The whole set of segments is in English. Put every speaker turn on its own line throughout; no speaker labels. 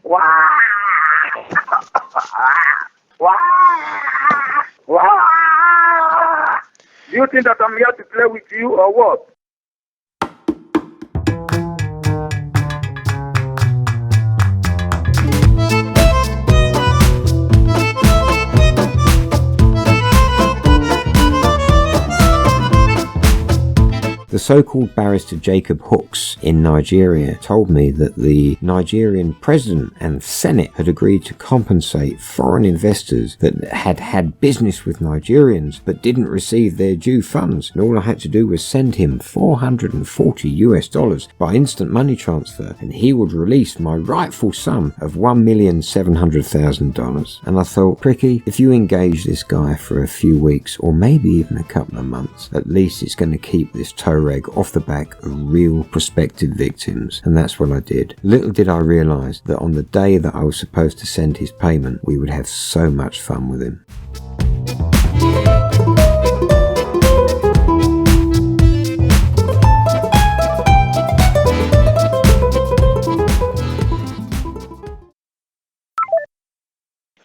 Wow! Wow! Wow! Do you think that I'm here to play with you or what?
The so-called barrister Jacob Hooks in Nigeria told me that the Nigerian president and Senate had agreed to compensate foreign investors that had had business with Nigerians but didn't receive their due funds, and all I had to do was send him $440 by instant money transfer, and he would release my rightful sum of $1,700,000. And I thought, Pricky, if you engage this guy for a few weeks or maybe even a couple of months, at least it's going to keep this tow rag off the back of real prospective victims. And that's what I did. Little did I realise that on the day that I was supposed to send his payment, we would have so much fun with him.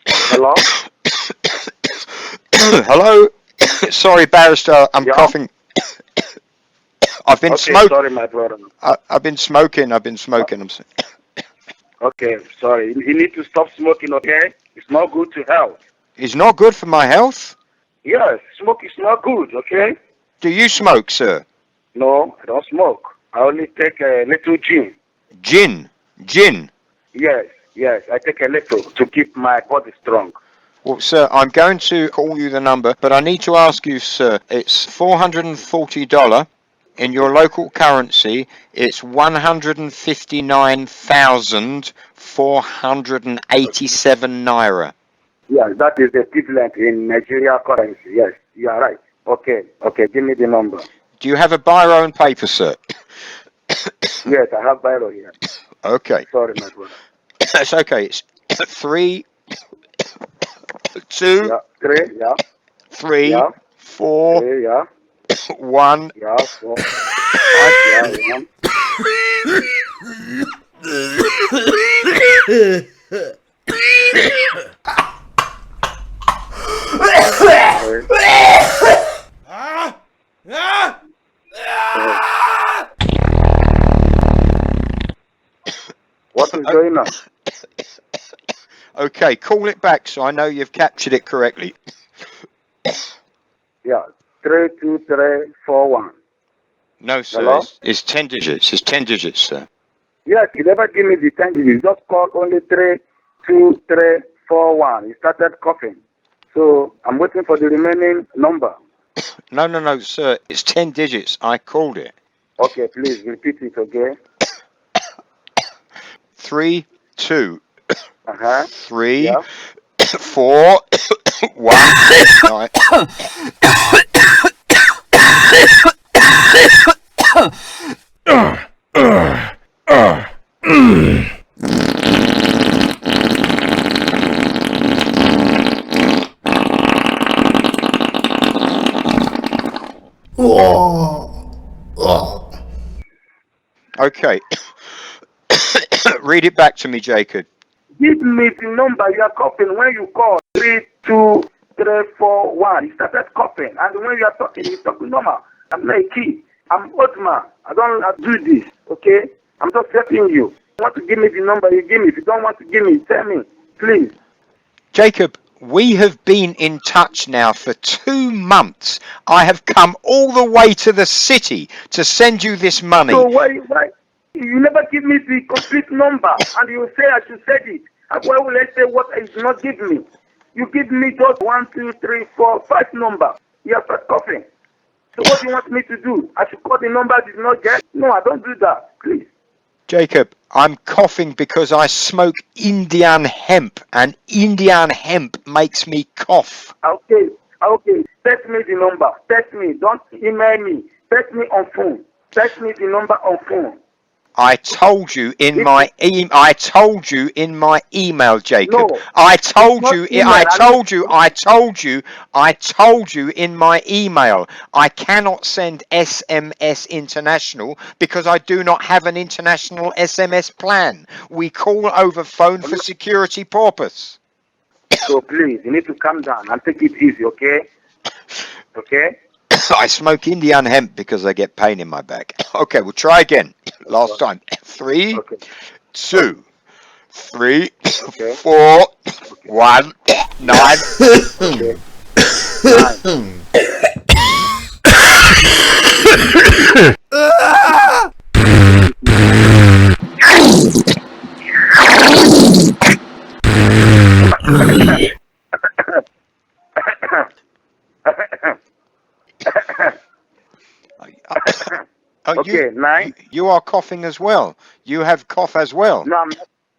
Hello?
Hello? Sorry, barrister, I'm coughing. I've been smoking.
Sorry, my brother.
I've been smoking. I'm
Okay, sorry. You need to stop smoking, okay? It's not good to health.
It's not good for my health?
Yes, smoke is not good, okay?
Do you smoke, sir?
No, I don't smoke. I only take a little gin.
Gin?
Yes, I take a little to keep my body strong.
Well, sir, I'm going to call you the number, but I need to ask you, sir, it's $440. In your local currency, it's 159,487 naira.
Yeah, that is the equivalent in Nigeria currency. Yes, you are right. Okay, give me the number.
Do you have a biro and paper, sir?
Yes, I have biro here.
Okay.
Sorry, my brother.
That's okay. It's 3, 2,
yeah, 3, yeah.
3,
yeah.
4,
3, yeah.
1.
Yeah, 4, 5, yeah. What is going on?
Okay, call it back so I know you've captured it correctly.
Yeah, 32341.
No, sir.
Hello?
It's 10 digits. It's 10 digits, sir.
Yes, you never give me the 10 digits. Just call only 32341. He started coughing. So I'm waiting for the remaining number.
No, sir. It's 10 digits. I called it.
Okay, please repeat it, okay?
3, 2, 3,
yeah.
4, 1, 9. Okay. Read it back to me, Jacob.
Give me the number you are coughing when you call 32341. He started coughing, and when you are talking, he's talking normal. I'm not a kid. I'm old man. I don't do this, okay? I'm just helping you. You want to give me the number, you give me. If you don't want to give me, tell me, please.
Jacob, we have been in touch now for 2 months. I have come all the way to the city to send you this money.
So why? You never give me the complete number, and you say I should say it. And why will I say what I did not give me? You give me just 1, 2, 3, 4, 5 number. You have started coughing. So what do you want me to do? I should call the number I did not get? No, I don't do that. Please.
Jacob, I'm coughing because I smoke Indian hemp, and Indian hemp makes me cough.
Okay. Text me the number. Text me. Don't email me. Text me on phone. Text me the number on phone.
I told you in my I told you in my email, Jacob.
No,
I told
not
you.
email.
I told you. I told you. I told you in my email. I cannot send SMS international because I do not have an international SMS plan. We call over phone for security purpose.
So please, you need to calm down and take it easy, okay? Okay?
I smoke Indian hemp because I get pain in my back. Okay, we'll try again. Last time. 3,
Okay.
2, 3,
Okay.
4, 1, 9.
Okay. 9.
Oh,
Okay, 9.
you are coughing as well. You have cough as well.
No,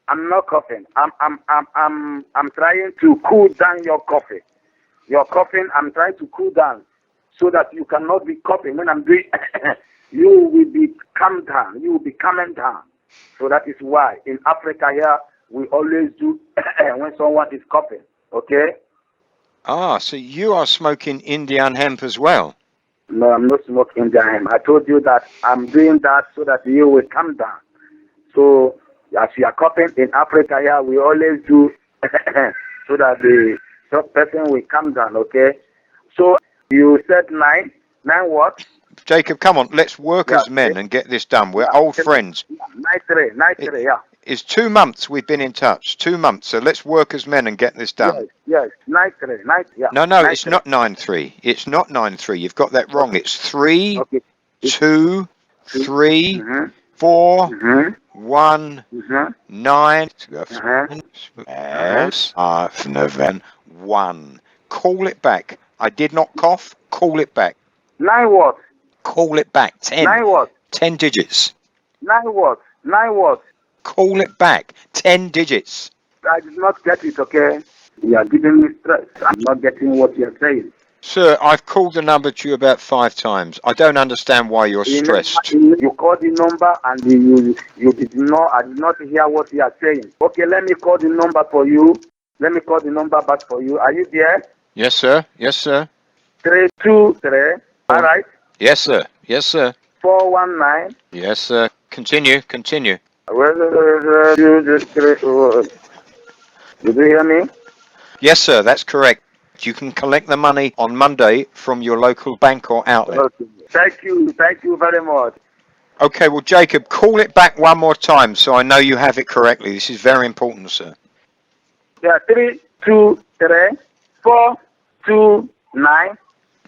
I'm not coughing. I'm trying to cool down your coffee. Your coughing, I'm trying to cool down so that you cannot be coughing. When I'm doing, you will be calm down. You will be calming down. So that is why in Africa here we always do when someone is coughing. Okay?
Ah, so you are smoking Indian hemp as well.
No, I'm not smoking Indian hemp. I told you that I'm doing that so that you will calm down. So as you are coughing in Africa here, we always do so that the person will calm down. Okay? So you said 9. 9 what?
Jacob, come on, let's work as men and get this done. We're old friends.
9-3. 9-3. Yeah.
It's 2 months we've been in touch. 2 months. So let's work as men and get this done.
Yes. 9-3. 9. Yeah.
No,
9-3.
it's not 9-3. It's not 9-3. You've got that wrong. It's 3,
Okay.
2, 3,
Mm-hmm.
4,
Mm-hmm.
1,
Mm-hmm.
9.
Uh-huh.
1. Call it back. I did not cough. Call it back.
9 what?
Call it back. 10.
9 what?
10 digits.
9 what? 9 what?
Call it back. 10 digits.
I did not get it, okay? You are giving me stress. I'm not getting what you're saying.
Sir, I've called the number to you about 5 times. I don't understand why you're stressed.
You called the number and you did not, I did not hear what you are saying. Okay, let me call the number for you. Let me call the number back for you. Are you there?
Yes, sir. Yes, sir.
323. All right.
Yes, sir. Yes, sir.
419.
Yes, sir. Continue. Continue.
Did you hear me?
Yes, sir. That's correct. You can collect the money on Monday from your local bank or outlet.
Okay. Thank you. Thank you very much.
Okay, well, Jacob, call it back one more time so I know you have it correctly. This is very important, sir.
Yeah, 323 429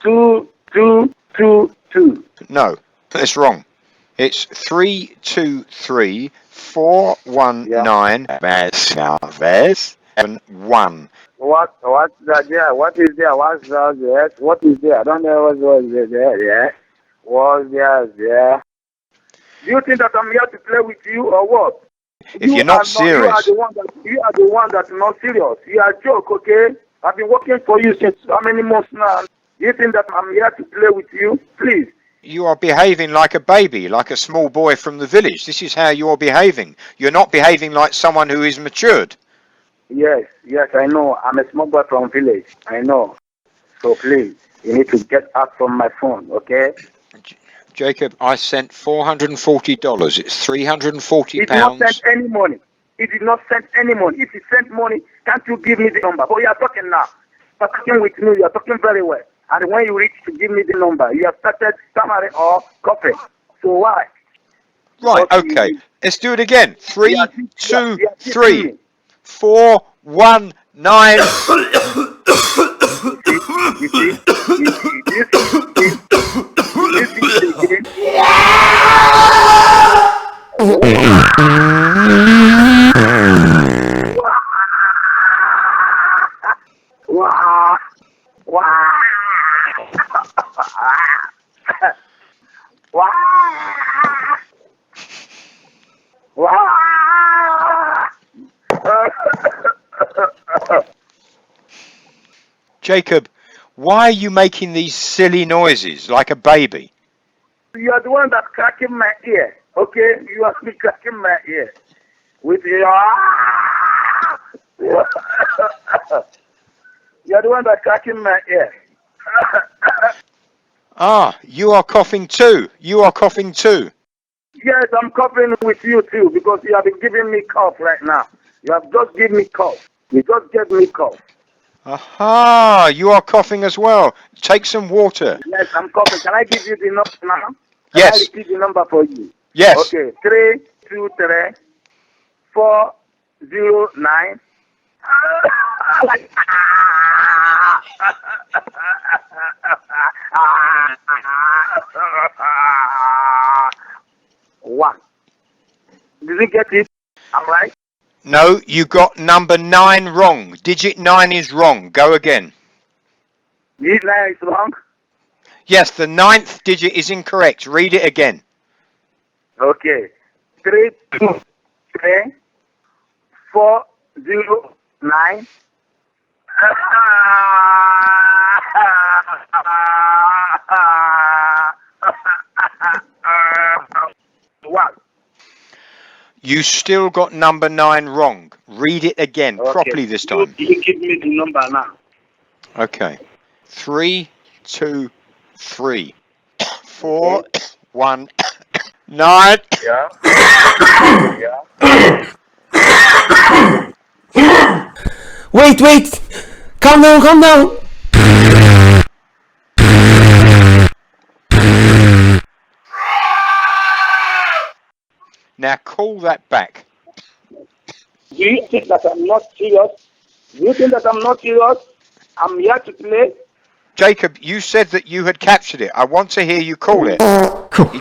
2222.
No, that's wrong. It's 323 419 1.
What's that there? What is there? What's that there? What is there? I don't know what was there. Yeah. What's there? Do you think that I'm here to play with you or what?
If you're not serious.
You are the one that's not serious. You are a joke, okay? I've been working for you since how many months now? You think that I'm here to play with you? Please.
You are behaving like a baby, like a small boy from the village. This is how you're behaving. You're not behaving like someone who is matured.
Yes, I know. I'm a small boy from village. I know. So please, you need to get out from my phone, okay?
Jacob, I sent $440. It's £340.
He did not send any money. He did not send any money. If he sent money, can't you give me the number? But you are talking now. You are talking with me. You are talking very well. And when you reach to give me the number, you have started stammering or coughing. So why?
Right, okay. Let's do it again. 3, 2, 3, 4, 1, 9. Jacob, why are you making these silly noises like a baby?
You are the one that's cracking my ear. Okay, you are still cracking my ear with your. You're the one that cracking my ear.
Ah, you are coughing too. You are coughing too.
Yes, I'm coughing with you too because you have been giving me cough right now. You have just given me cough. You just gave me cough.
Aha, you are coughing as well. Take some water.
Yes, I'm coughing. Can I give you the number now? Can I
Yes,
repeat the number for you?
yes.
Okay, 323-409. One. Did you get it? I'm right.
No, you got number 9 wrong. Digit 9 is wrong. Go again.
This line is wrong.
Yes, the 9th digit is incorrect. Read it again.
Okay. 323-409. One.
You still got number 9 wrong. Read it again properly this time.
You give me the number now.
Okay. 3, 2, 3, 4, 1, 9.
Yeah. Yeah.
Wait! Calm down!
Now call that back.
Do you think that I'm not serious? Do you think that I'm not serious? I'm here to play.
Jacob, you said that you had captured it. I want to hear you call it.
Cool.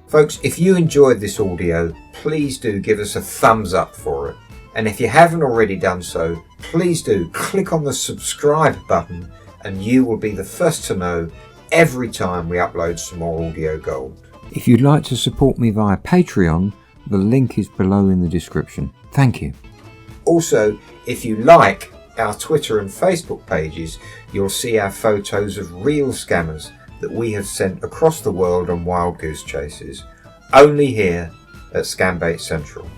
Folks, if you enjoyed this audio, please do give us a thumbs up for it. And if you haven't already done so, please do click on the subscribe button and you will be the first to know every time we upload some more audio gold. If you'd like to support me via Patreon, the link is below in the description. Thank you. Also, if you like our Twitter and Facebook pages, you'll see our photos of real scammers that we have sent across the world on wild goose chases, only here at Scambait Central.